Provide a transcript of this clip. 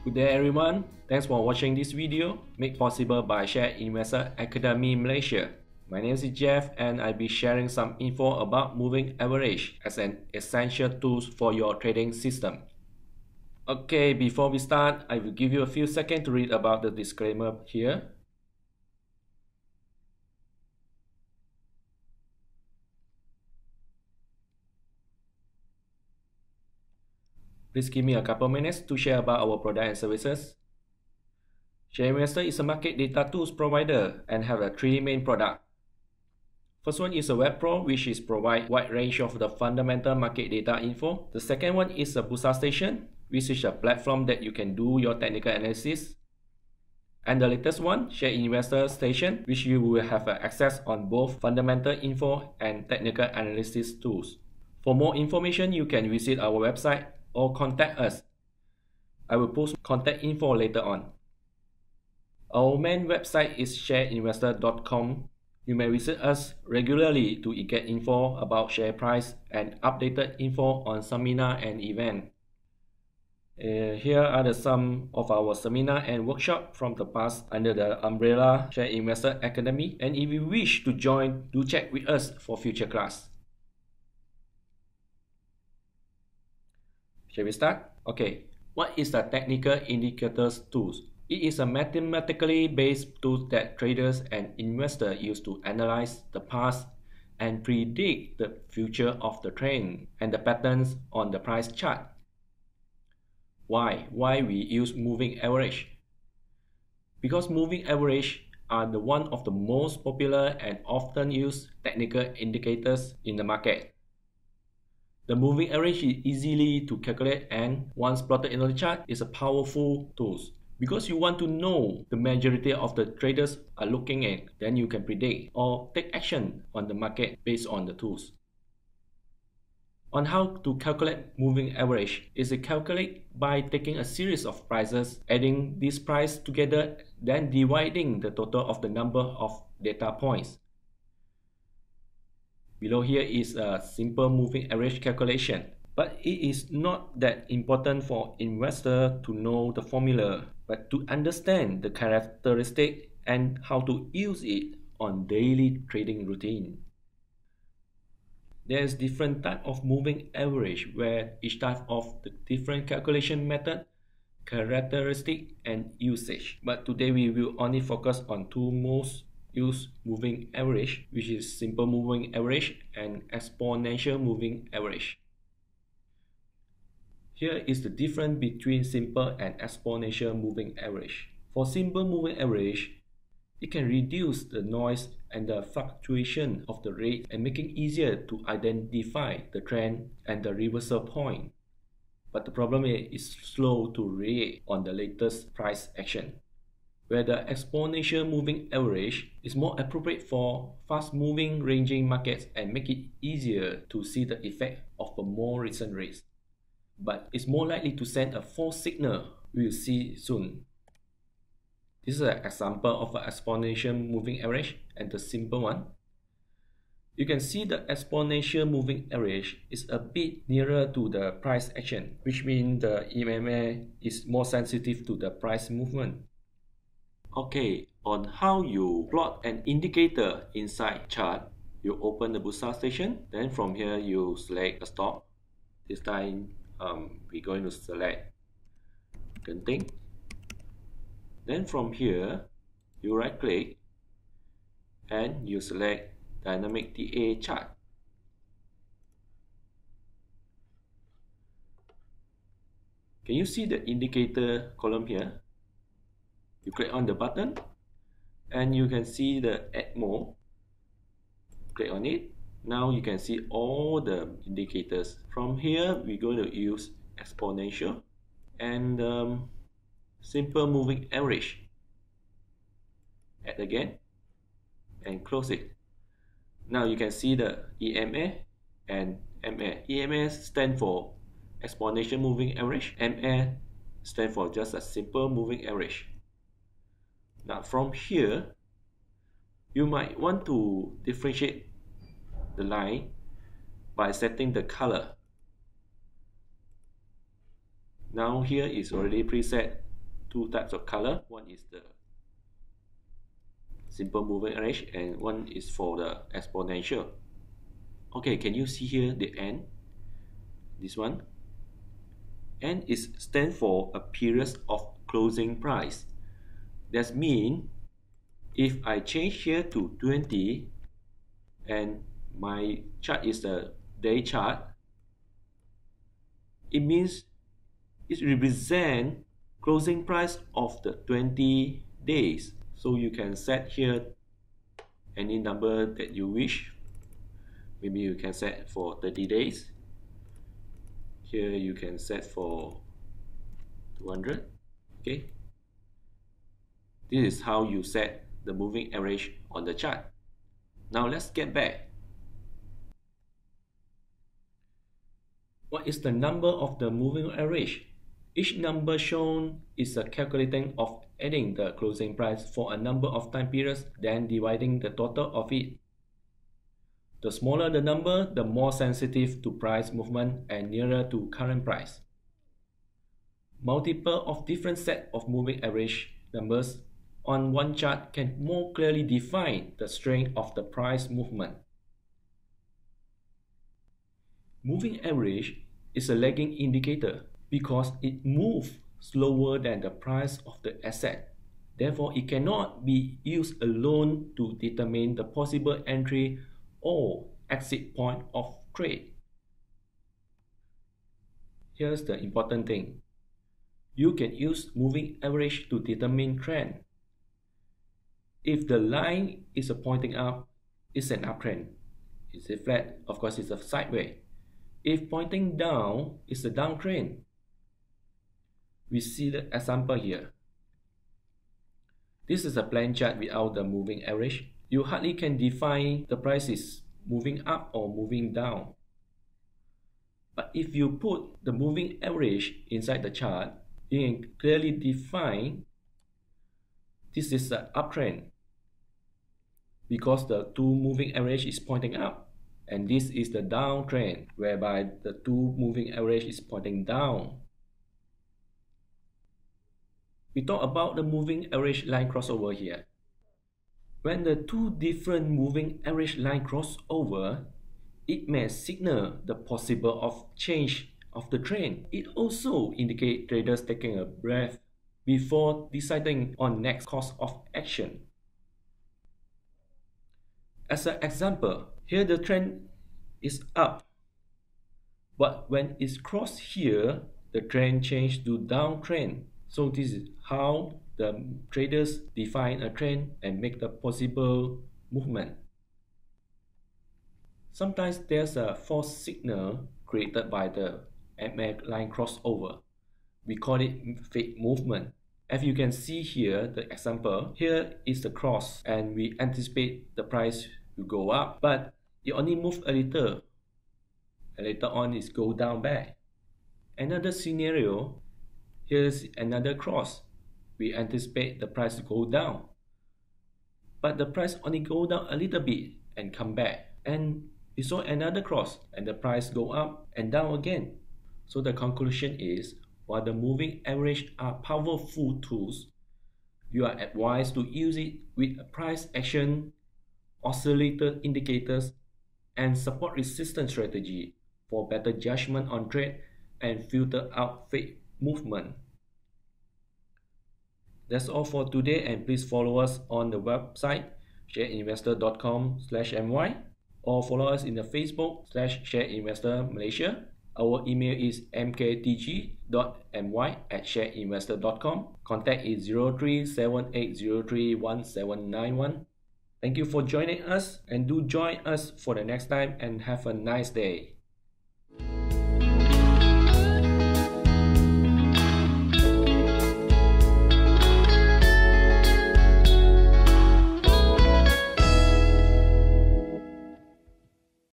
Good day everyone, thanks for watching this video made possible by Share Investor Academy Malaysia. My name is Jeff and I'll be sharing some info about moving average as an essential tool for your trading system. Okay, before we start, I will give you a few seconds to read about the disclaimer here. Please give me a couple minutes to share about our product and services. Share Investor is a market data tools provider and have three main products. First one is a Web Pro, which is provide wide range of the fundamental market data info. The second one is a Bursa Station, which is a platform that you can do your technical analysis. And the latest one, Share Investor Station, which you will have access on both fundamental info and technical analysis tools. For more information, you can visit our website or contact us. I will post contact info later on. Our main website is shareinvestor.com. You may visit us regularly to get info about share price and updated info on seminar and event. Here are some of our seminar and workshop from the past under the umbrella Share Investor Academy, and if you wish to join, do check with us for future class. Shall we start? Okay, what is the technical indicators tools? It is a mathematically based tool that traders and investors use to analyze the past and predict the future of the trend and the patterns on the price chart. Why we use moving average? Because moving average are one of the most popular and often used technical indicators in the market. The moving average is easily to calculate and once plotted in the chart is a powerful tool. Because you want to know the majority of the traders are looking at, then you can predict or take action on the market based on the tools. On how to calculate moving average is calculated by taking a series of prices, adding this price together, then dividing the total of the number of data points. Below here is a simple moving average calculation, but it is not that important for investors to know the formula, but to understand the characteristic and how to use it on daily trading routine. There is different type of moving average where each type of the different calculation method, characteristic and usage. But today we will only focus on two most used moving average, which is simple moving average and exponential moving average. Here is the difference between simple and exponential moving average. For simple moving average, it can reduce the noise and the fluctuation of the rate and make it easier to identify the trend and the reversal point. But the problem is it's slow to react on the latest price action, where the exponential moving average is more appropriate for fast-moving ranging markets and make it easier to see the effect of the more recent rates. But it's more likely to send a false signal, we will see soon. This is an example of an exponential moving average and the simple one. You can see the exponential moving average is a bit nearer to the price action, which means the EMA is more sensitive to the price movement. Okay, on how you plot an indicator inside chart, you open the Bursa Station, then from here you select a stop. This time we're going to select Genting. Then from here, you right click and you select Dynamic TA Chart. Can you see the indicator column here? You click on the button and you can see the Add More. Click on it. Now you can see all the indicators. From here, we're going to use exponential and simple moving average. Add again and close it. Now you can see the EMA and MA. EMA stands for exponential moving average. MA stands for just a simple moving average. Now from here, you might want to differentiate the line by setting the color. Now here is already preset two types of color. One is the simple moving average and one is for the exponential. Okay, can you see here the N? This one. N is stand for a period of closing price. That means if I change here to 20 and my chart is the day chart, it means it represents closing price of the 20 days. So you can set here any number that you wish. Maybe you can set for 30 days. Here you can set for 200. Okay. This is how you set the moving average on the chart. Now let's get back. What is the number of the moving average? Each number shown is a calculating of adding the closing price for a number of time periods, then dividing the total of it. The smaller the number, the more sensitive to price movement and nearer to current price. Multiple of different set of moving average numbers on one chart can more clearly define the strength of the price movement. Moving average is a lagging indicator because it moves slower than the price of the asset. Therefore, it cannot be used alone to determine the possible entry or exit point of trade. Here's the important thing. You can use moving average to determine trend. If the line is pointing up, it's an uptrend. Is it flat? Of course, it's a sideways. If pointing down, it's a downtrend. We see the example here. This is a plain chart without the moving average. You hardly can define the prices moving up or moving down. But if you put the moving average inside the chart, you can clearly define this is an uptrend because the two moving average is pointing up, and this is the downtrend whereby the two moving average is pointing down. We talk about the moving average line crossover here. When the two different moving average line cross over, it may signal the possible of change of the trend. It also indicates traders taking a breath before deciding on next course of action. As an example, here the trend is up, but when it's crossed here, the trend changed to downtrend. So this is how the traders define a trend and make the possible movement. Sometimes there's a false signal created by the MA line crossover. We call it fake movement. As you can see here, the example, here is the cross and we anticipate the price will go up, but it only moves a little and later on it go down back. Another scenario, here's another cross. We anticipate the price to go down, but the price only go down a little bit and come back, and we saw another cross and the price go up and down again. So the conclusion is, while the moving average are powerful tools, you are advised to use it with a price action, oscillator indicators, and support resistance strategy for better judgment on trade and filter out fake movement. That's all for today, and please follow us on the website shareinvestor.com/my or follow us in the Facebook /shareinvestormalaysia. Our email is mktg.my@shareinvestor.com. Contact is 0378031791. Thank you for joining us, and do join us for the next time, and have a nice day.